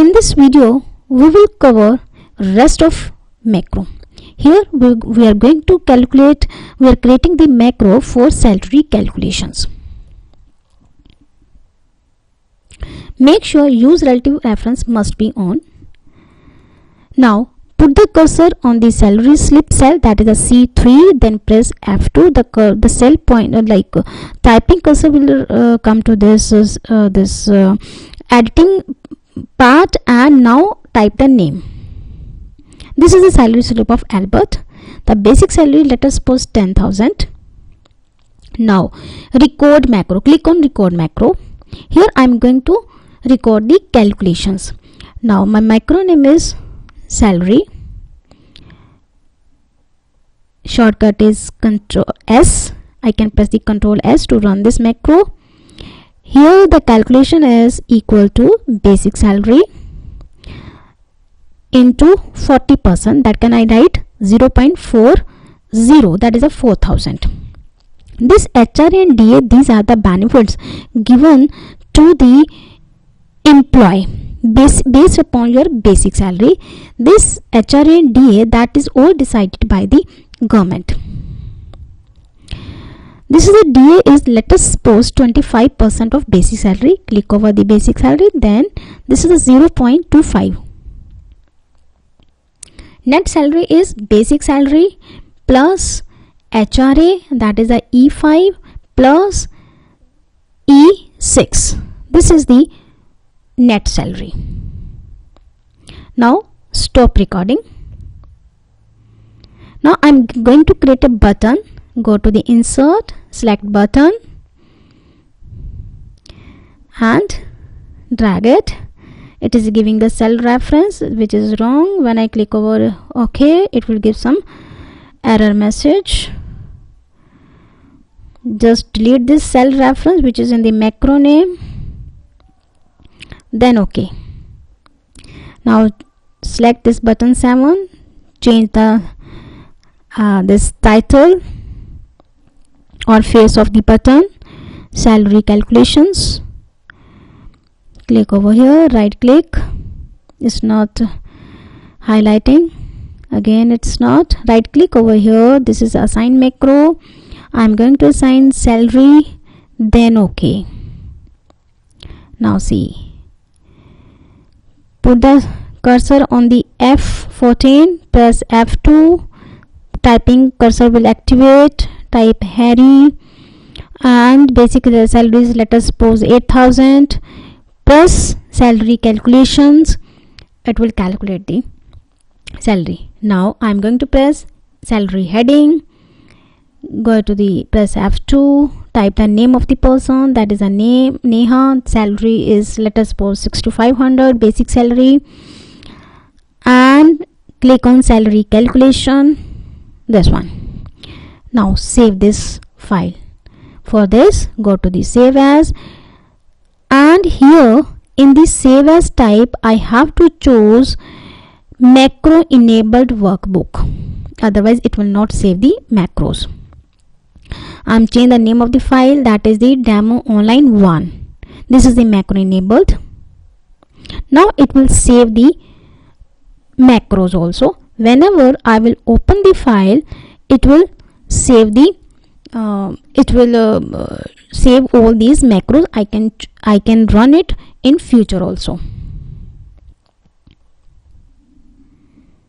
In this video we will cover rest of macro. Here we are going to calculate, we are creating the macro for salary calculations. Make sure use relative reference must be on. Now put the cursor on the salary slip cell, that is a C3, then press F2. The cell point typing cursor will come to this editing part, and now type the name. This is the salary slip of Albert. The basic salary, let us suppose 10,000. Now record macro, click on record macro. Here I am going to record the calculations. Now my macro name is salary, shortcut is Ctrl S. I can press the Ctrl S to run this macro. Here the calculation is equal to basic salary into 40%, that can I write 0.40, that is a 4,000. This HR and DA, these are the benefits given to the employee based upon your basic salary. This HR and DA, that is all decided by the government. This is the DA is, let us suppose 25% of basic salary. Click over the basic salary, then this is the 0.25. Net salary is basic salary plus HRA, that is a E5 plus E6. This is the net salary. Now stop recording. Now I'm going to create a button. Go to the insert, select button and drag it. It is giving the cell reference which is wrong. When I click over OK, it will give some error message. Just delete this cell reference which is in the macro name, then OK. Now select this button 7, change the this title or face of the button, salary calculations. Click over here, right click, it's not highlighting, again it's not, right click over here, this is assign macro. I'm going to assign salary, then OK. Now see, put the cursor on the F14, press F2, typing cursor will activate, type Harry, and basic salary is, let us suppose 8,000. Press salary calculations, it will calculate the salary. Now I am going to press salary heading, go to the press F2, type the name of the person, that is a name Neha, salary is, let us suppose 6,500 basic salary, and click on salary calculation, this one. Now save this file. For this, go to the save as, and here in the save as type I have to choose macro enabled workbook, otherwise it will not save the macros. I'm changing the name of the file, that is the demo online 1. This is the macro enabled. Now it will save the macros also. Whenever I will open the file, it will save the save all these macros. I can run it in future also.